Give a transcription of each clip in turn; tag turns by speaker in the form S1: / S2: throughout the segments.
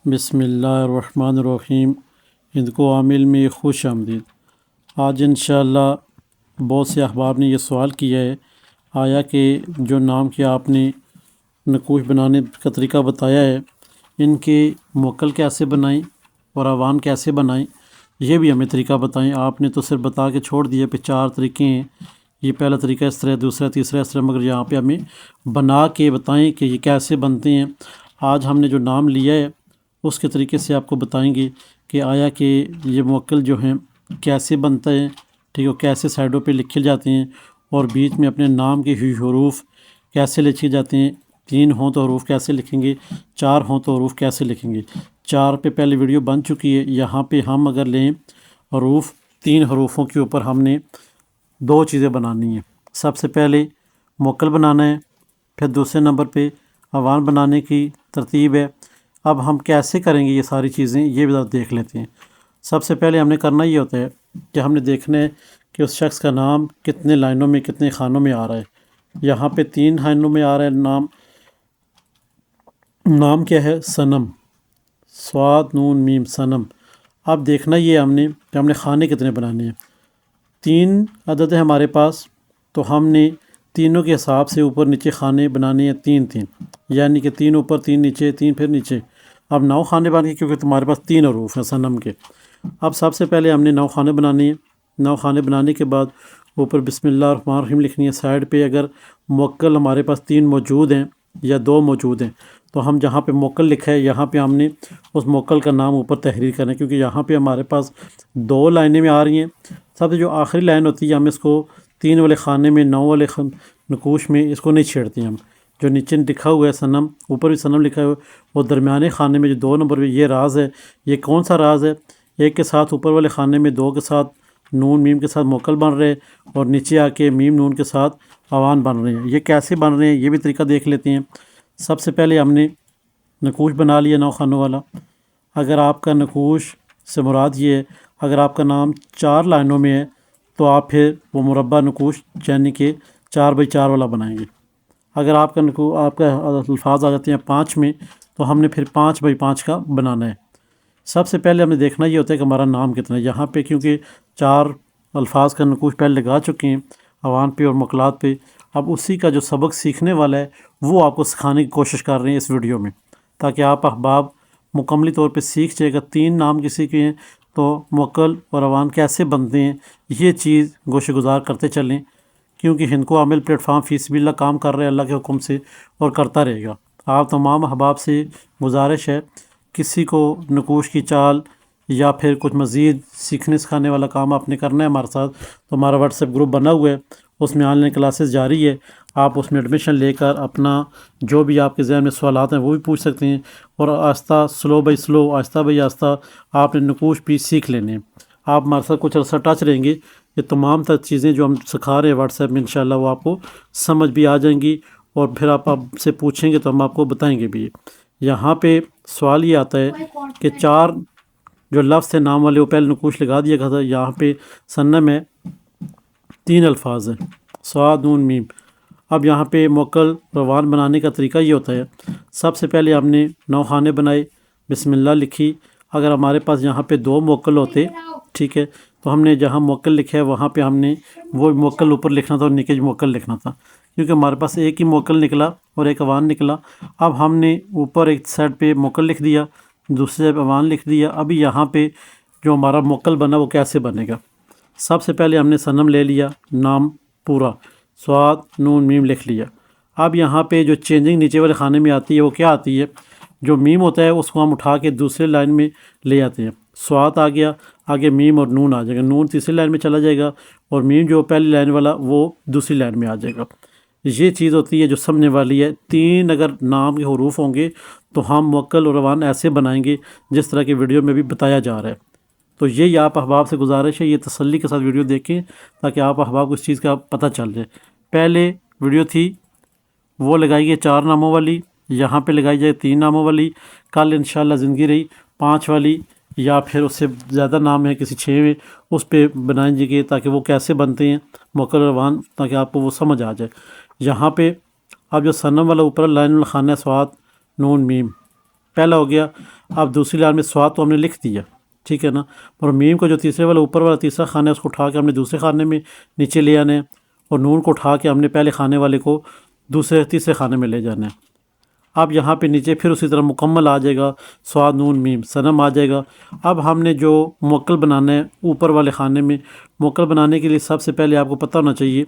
S1: بسم اللہ الرحمن الرحیم۔ ہند کو عامل میں خوش آمدید۔ آج انشاءاللہ بہت سے احباب نے یہ سوال کیا ہے، آیا کہ جو نام کے آپ نے نقوش بنانے کا طریقہ بتایا ہے، ان کے موکل کیسے بنائیں اور اوان کیسے بنائیں، یہ بھی ہمیں طریقہ بتائیں۔ آپ نے تو صرف بتا کے چھوڑ دیا پہ 4 طریقے ہیں، یہ پہلا طریقہ اس طرح، دوسرا تیسرا اس طرح، مگر یہاں پہ ہمیں بنا کے بتائیں کہ یہ کیسے بنتے ہیں۔ آج ہم نے جو نام لیا ہے اس کے طریقے سے آپ کو بتائیں گے کہ آیا کہ یہ موکل جو ہیں کیسے بنتا ہے، ٹھیک ہے، کیسے سائڈوں پہ لکھے جاتے ہیں، اور بیچ میں اپنے نام کے حروف کیسے لکھے جاتے ہیں۔ 3 ہوں تو حروف کیسے لکھیں گے، 4 ہوں تو حروف کیسے لکھیں گے۔ 4 پہ پہلے ویڈیو بن چکی ہے، یہاں پہ ہم اگر لیں حروف، 3 حروفوں کے اوپر ہم نے 2 چیزیں بنانی ہیں۔ سب سے پہلے موکل بنانا ہے، پھر دوسرے نمبر پہ اوان بنانے کی ترتیب ہے۔ اب ہم کیسے کریں گے یہ ساری چیزیں، یہ بھی ذرا دیکھ لیتے ہیں۔ سب سے پہلے ہم نے کرنا یہ ہوتا ہے کہ ہم نے دیکھنا ہے کہ اس شخص کا نام کتنے لائنوں میں، کتنے خانوں میں آ رہا ہے۔ یہاں پہ 3 لائنوں میں آ رہا ہے نام کیا ہے؟ صنم، صاد نون میم، صنم۔ اب دیکھنا یہ ہم نے کہ ہم نے خانے کتنے بنانے ہیں۔ 3 عدد ہے ہمارے پاس، تو ہم نے تینوں کے حساب سے اوپر نیچے خانے بنانے ہیں 3 یعنی کہ 3 اوپر 3 نیچے، 3 پھر نیچے۔ اب 9 خانے بن گئے کیونکہ تمہارے پاس 3 حروف ہیں صنم کے۔ اب سب سے پہلے ہم نے 9 خانے بنانے ہیں۔ 9 خانے بنانے کے بعد اوپر بسم اللہ الرحمن الرحیم لکھنی ہے۔ سائڈ پہ اگر موکل ہمارے پاس 3 موجود ہیں یا 2 موجود ہیں، تو ہم جہاں پہ موکل لکھا ہے یہاں پہ ہم نے اس موکل کا نام اوپر تحریر کرنا ہے، کیونکہ یہاں پہ ہمارے پاس 2 لائنیں میں آ رہی ہیں۔ سب سے جو آخری لائن ہوتی ہے ہم اس کو 3 والے خانے میں، 9 والے نقوش میں اس کو نہیں چھیڑتے ہم۔ جو نیچے لکھا ہوا ہے صنم، اوپر بھی صنم لکھا ہوا ہے، اور درمیانے خانے میں جو 2 نمبر پہ یہ راز ہے۔ یہ کون سا راز ہے؟ 1 کے ساتھ اوپر والے خانے میں 2 کے ساتھ نون میم کے ساتھ موکل بن رہے ہیں، اور نیچے آ کے میم نون کے ساتھ اوان بن رہے ہیں۔ یہ کیسے بن رہے ہیں یہ بھی طریقہ دیکھ لیتے ہیں۔ سب سے پہلے ہم نے نقوش بنا لیا 9 خانوں والا۔ اگر آپ کا نقوش سے مراد یہ ہے، اگر آپ کا نام 4 لائنوں میں ہے تو آپ پھر وہ مربع نقوش یعنی کہ 4x4 والا بنائیں گے۔ اگر آپ کا الفاظ آ جاتے ہیں 5 میں، تو ہم نے پھر 5x5 کا بنانا ہے۔ سب سے پہلے ہمیں دیکھنا یہ ہوتا ہے کہ ہمارا نام کتنا ہے۔ یہاں پہ کیونکہ 4 الفاظ کا نقوش پہلے لگا چکے ہیں اوان پہ اور مقلات پہ، اب اسی کا جو سبق سیکھنے والا ہے وہ آپ کو سکھانے کی کوشش کر رہے ہیں اس ویڈیو میں، تاکہ آپ احباب مکمل طور پہ سیکھ جائے گا۔ 3 نام کسی کے ہیں تو موکل اور اوان کیسے بنتے ہیں، یہ چیز گوشہ گزار کرتے چلیں، کیونکہ ہند کو عامل پلیٹ فارم فی سبیل اللہ کام کر رہے ہیں اللہ کے حکم سے، اور کرتا رہے گا۔ آپ تمام احباب سے گزارش ہے، کسی کو نقوش کی چال یا پھر کچھ مزید سیکھنے سکھانے والا کام آپ نے کرنا ہے ہمارے ساتھ، تو ہمارا واٹس ایپ گروپ بنا ہوا ہے، اس میں آن لائن کلاسز جاری ہے۔ آپ اس میں ایڈمیشن لے کر اپنا جو بھی آپ کے ذہن میں سوالات ہیں وہ بھی پوچھ سکتے ہیں، اور آہستہ سلو بائی سلو، آہستہ بائی آہستہ آپ نے نقوش بھی سیکھ لینے ہیں۔ آپ ہمارے ساتھ کچھ عرصہ ٹچ رہیں گے، یہ تمام تر چیزیں جو ہم سکھا رہے ہیں واٹس ایپ میں انشاءاللہ وہ آپ کو سمجھ بھی آ جائیں گی، اور پھر آپ سے پوچھیں گے تو ہم آپ کو بتائیں گے بھی۔ یہاں پہ سوال یہ آتا ہے کہ 4 جو لفظ تھے نام والے وہ پہلے نقوش لگا دیا گیا تھا، یہاں پہ صنم ہے 3 الفاظ ہیں، صاد نون میم۔ اب یہاں پہ موکل روان بنانے کا طریقہ یہ ہوتا ہے، سب سے پہلے ہم نے 9 خانے بنائے، بسم اللہ لکھی۔ اگر ہمارے پاس یہاں پہ 2 موکل ہوتے، ٹھیک ہے، تو ہم نے جہاں موکل لکھا ہے وہاں پہ ہم نے وہ موکل اوپر لکھنا تھا اور نیچے موکل لکھنا تھا، کیونکہ ہمارے پاس ایک ہی موکل نکلا اور ایک اوان نکلا۔ اب ہم نے اوپر ایک سائڈ پہ موکل لکھ دیا، دوسرے سائڈ پہ اوان لکھ دیا۔ ابھی یہاں پہ جو ہمارا موکل بنا وہ کیسے بنے گا؟ سب سے پہلے ہم نے صنم لے لیا، نام پورا، صاد نون میم لکھ لیا۔ اب یہاں پہ جو چینجنگ نیچے والے خانے میں آتی ہے وہ کیا آتی ہے؟ جو میم ہوتا ہے اس کو ہم اٹھا کے دوسرے لائن میں لے آتے ہیں۔ صاد آ گیا، آگے میم اور نون آ جائے گا، نون تیسری لائن میں چلا جائے گا، اور میم جو پہلی لائن والا وہ دوسری لائن میں آ جائے گا۔ یہ چیز ہوتی ہے جو سمجھنے والی ہے۔ 3 اگر نام کے حروف ہوں گے تو ہم موکل اور اوان ایسے بنائیں گے جس طرح کی ویڈیو میں بھی بتایا جا رہا ہے۔ تو یہی آپ احباب سے گزارش ہے، یہ تسلی کے ساتھ ویڈیو دیکھیں تاکہ آپ احباب کو اس چیز کا پتہ چل جائے۔ پہلے ویڈیو تھی وہ لگائی گئی 4 ناموں والی، یہاں پہ لگائی جائے 3 ناموں والی۔ کل انشاءاللہ زندگی رہی 5 والی، یا پھر اس سے زیادہ نام ہے کسی 6 میں، اس پہ بنائیں گے تاکہ وہ کیسے بنتے ہیں موکل اور اوان، تاکہ آپ کو وہ سمجھ آ جائے۔ یہاں پہ اب جو صنم والا اوپر لائن والا خانہ ہے، صاد نون میم، پہلا ہو گیا. اب دوسری لائن میں سواد تو ہم نے لکھ دیا, ٹھیک ہے نا, اور میم کو جو تیسرے والا اوپر والا تیسرا خانہ ہے اس کو اٹھا کے ہم نے دوسرے خانے میں نیچے لے آنا ہے, اور نون کو اٹھا کے ہم نے پہلے کھانے والے کو تیسرے خانے میں لے جانا ہے. اب یہاں پہ نیچے پھر اسی طرح مکمل آ جائے گا, سواد نون میم صنم آ جائے گا. اب ہم نے جو موکل بنانا ہے اوپر والے خانے میں, موکل بنانے کے لیے سب سے پہلے آپ کو پتہ ہونا چاہیے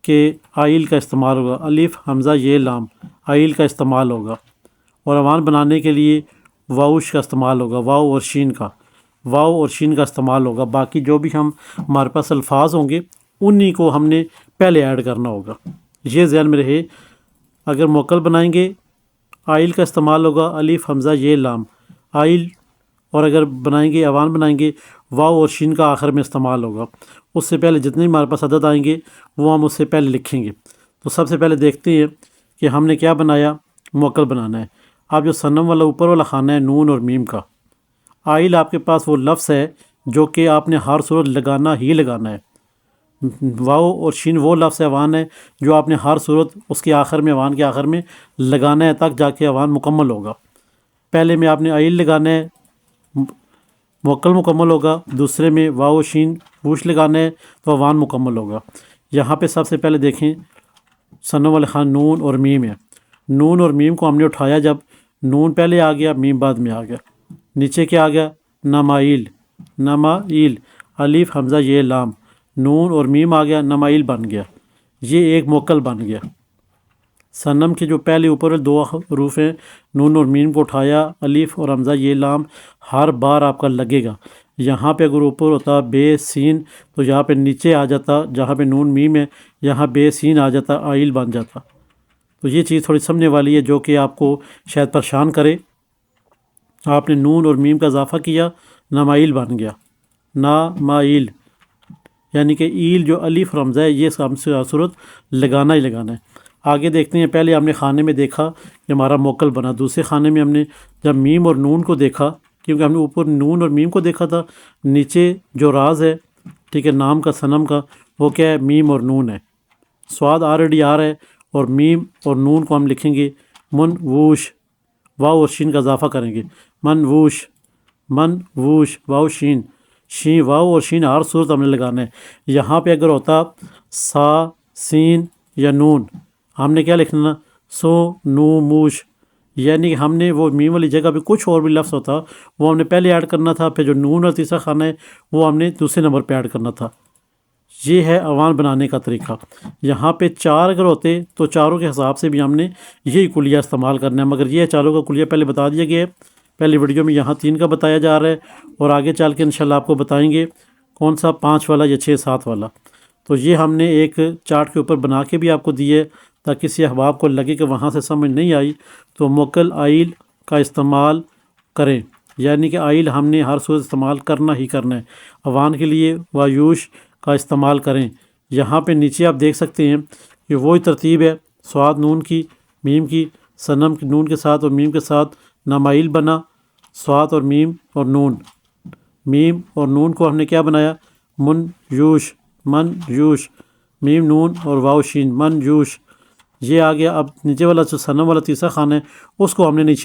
S1: کہ آئل کا استعمال ہوگا, الف حمزہ یہ لام آئل کا استعمال ہوگا. اور اوان بنانے کے لیے واؤش کا استعمال ہوگا, واؤ اور شین کا استعمال ہوگا. باقی جو بھی ہمارے پاس الفاظ ہوں گے انہی کو ہم نے پہلے ایڈ کرنا ہوگا. یہ ذہن میں رہے, اگر موکل بنائیں گے آئل کا استعمال ہوگا, الف حمزہ یہ لام آئل, اور اگر بنائیں گے اوان بنائیں گے واؤ اور شین کا آخر میں استعمال ہوگا. اس سے پہلے جتنے بھی ہمارے پاس عدد آئیں گے وہ ہم اس سے پہلے لکھیں گے. تو سب سے پہلے دیکھتے ہیں کہ ہم نے کیا بنایا, موکل بنانا ہے. اب جو صنم والا اوپر والا خانہ ہے نون اور میم کا, آئل آپ کے پاس وہ لفظ ہے جو کہ آپ نے ہر صورت لگانا ہی لگانا ہے. واؤ اور شین وہ لفظ اوان ہے جو آپ نے ہر صورت اس کے آخر میں, اوان کے آخر میں لگانا ہے, تک جا کے اوان مکمل ہوگا. پہلے میں آپ نے آئل لگانا ہے, موکل مکمل ہوگا. دوسرے میں واؤ شین ووش لگانا ہے تو اوان مکمل ہوگا. یہاں پہ سب سے پہلے دیکھیں صنم والے خان نون اور میم ہے. نون اور میم کو ہم نے اٹھایا, جب نون پہلے آ گیا میم بعد میں آ گیا. نیچے کیا آ گیا, نمائل الف حمزہ یہ لام, نون اور میم آ گیا, نمائل بن گیا. یہ ایک موکل بن گیا. صنم کے جو پہلے اوپر دو حروف ہیں نون اور میم کو اٹھایا, الف اور حمزہ یہ لام ہر بار آپ کا لگے گا. یہاں پہ اگر اوپر ہوتا بے سین تو یہاں پہ نیچے آ جاتا, جہاں پہ نون میم ہے یہاں بے سین آ جاتا, آئل بن جاتا. تو یہ چیز تھوڑی سمجھنے والی ہے جو کہ آپ کو شاید پریشان کرے. آپ نے نون اور میم کا اضافہ کیا, نمائل بن گیا, نامائل, یعنی کہ ایل جو الف اور حمزہ ہے یہ صورت لگانا ہی لگانا ہے. آگے دیکھتے ہیں, پہلے ہم نے خانے میں دیکھا کہ ہمارا موکل بنا. دوسرے خانے میں ہم نے جب میم اور نون کو دیکھا, کیونکہ ہم نے اوپر نون اور میم کو دیکھا تھا, نیچے جو راز ہے ٹھیک ہے نام کا صنم کا وہ کیا ہے, میم اور نون ہے. سواد آلریڈی آ رہا ہے, اور میم اور نون کو ہم لکھیں گے من ووش, واؤ اور شین کا اضافہ کریں گے, من ووش واؤ شین واؤ اور شین ہر صورت ہم نے لگانا ہے. یہاں پہ اگر ہوتا سا سین یا نون, ہم نے کیا لکھنا, سو نو موش, یعنی کہ ہم نے وہ میم والی جگہ پہ کچھ اور بھی لفظ ہوتا وہ ہم نے پہلے ایڈ کرنا تھا, پھر جو نون اور تیسرا خانہ ہے وہ ہم نے دوسرے نمبر پہ ایڈ کرنا تھا. یہ ہے اوان بنانے کا طریقہ. یہاں پہ چار اگر ہوتے تو چاروں کے حساب سے بھی ہم نے یہی کلیہ استعمال کرنا ہے, مگر یہ چاروں کا کلیہ پہلے بتا دیا گیا ہے. پہلی ویڈیو میں یہاں 3 کا بتایا جا رہا ہے, اور آگے چل کے انشاءاللہ آپ کو بتائیں گے کون سا 5 والا یا 6 7 والا. تو یہ ہم نے ایک چارٹ کے اوپر بنا کے بھی آپ کو دیے تاکہ کسی احباب کو لگے کہ وہاں سے سمجھ نہیں آئی تو موکل آئل کا استعمال کریں, یعنی کہ آئل ہم نے ہر صورت استعمال کرنا ہی کرنا ہے. اوان کے لیے وایوش کا استعمال کریں. یہاں پہ نیچے آپ دیکھ سکتے ہیں کہ وہی ترتیب ہے, سواد نون کی میم کی, صنم کی نون کے ساتھ اور میم کے ساتھ نمائل بنا, سواد اور میم اور نون, میم اور نون کو ہم نے کیا بنایا, من یوش میم نون اور واؤ شین من یوش. یہ آ گیا. اب نیچے والا جو صنم والا تیسرا خانہ ہے اس کو ہم نے نہیں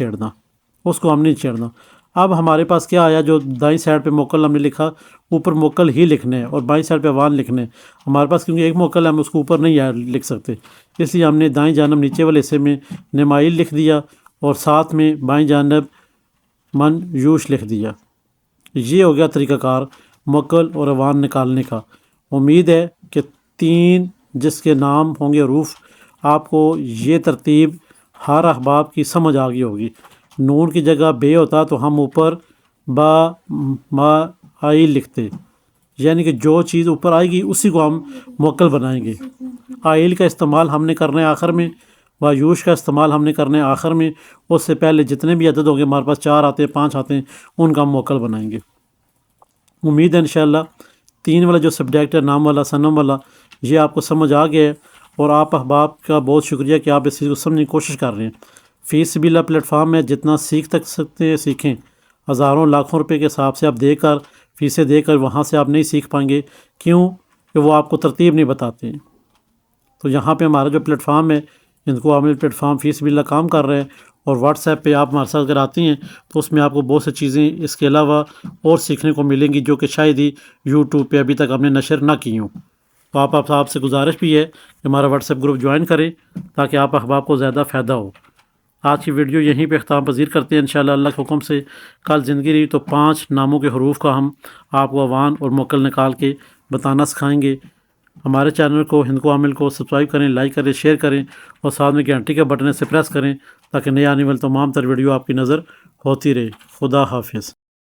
S1: چھیڑنا, اب ہمارے پاس کیا آیا, جو دائیں سائڈ پہ موکل ہم نے لکھا, اوپر موکل ہی لکھنے ہیں اور بائیں سائڈ پہ اوان لکھنے ہیں. ہمارے پاس کیونکہ ایک موکل ہے ہم اس کو اوپر نہیں لکھ سکتے, اس لیے ہم نے دائیں جانب نیچے والے حصے میں نمائل لکھ دیا اور ساتھ میں بائیں جانب من یوش لکھ دیا. یہ ہو گیا طریقہ کار موکل اور اوان نکالنے کا. امید ہے کہ 3 جس کے نام ہوں گے حروف آپ کو یہ ترتیب ہر احباب کی سمجھ آ گئی ہوگی. نون کی جگہ بے ہوتا تو ہم اوپر با ما آئل لکھتے, یعنی کہ جو چیز اوپر آئے گی اسی کو ہم موکل بنائیں گے. آئل کا استعمال ہم نے کرنا ہے آخر میں, وایوش کا استعمال ہم نے کرنا ہے آخر میں. اس سے پہلے جتنے بھی عدد ہوں گے ہمارے پاس 4 آتے ہیں 5 آتے ہیں ان کا ہم موکل بنائیں گے. امید ہے انشاءاللہ 3 والا جو سبجیکٹ ہے نام والا صنم والا یہ آپ کو سمجھ آ گیا ہے, اور آپ احباب کا بہت شکریہ کہ آپ اس چیز کو سمجھنے کی کوشش کر رہے ہیں. فی سبیل اللہ پلیٹ فارم ہے, جتنا سیکھ سکتے ہیں سیکھیں. ہزاروں لاکھوں روپے کے حساب سے آپ دے کر فیسیں دے کر وہاں سے آپ نہیں سیکھ پائیں گے, کیوں کہ وہ آپ کو ترتیب نہیں بتاتے ہیں. تو یہاں پہ ہمارا جو پلیٹ فارم ہے, جن کو عامل پلیٹ فارم فی سبیل اللہ کام کر رہے ہیں, اور واٹس ایپ پہ آپ ہمارے ساتھ اگر آتی ہیں تو اس میں آپ کو بہت سی چیزیں اس کے علاوہ اور سیکھنے کو ملیں گی جو کہ شاید ہی یوٹیوب پہ ابھی تک ہم نے نشر نہ کی ہوں۔ تو آپ سے گزارش بھی ہے کہ ہمارا واٹس ایپ گروپ جوائن کریں تاکہ آپ احباب کو زیادہ فائدہ ہو۔ آج کی ویڈیو یہیں پہ اختتام پذیر کرتے ہیں انشاءاللہ اللہ کے حکم سے۔ کل زندگی رہی تو 5 ناموں کے حروف کا ہم آپ کو اوان اور موکل نکال کے بتانا سکھائیں گے۔ ہمارے چینل کو ہند کو عامل کو سبسکرائب کریں، لائک کریں، شیئر کریں اور ساتھ میں گھنٹی کے بٹن سے پریس کریں تاکہ نئے آنے والی تمام تر ویڈیو آپ کی نظر ہوتی رہے۔ خدا حافظ۔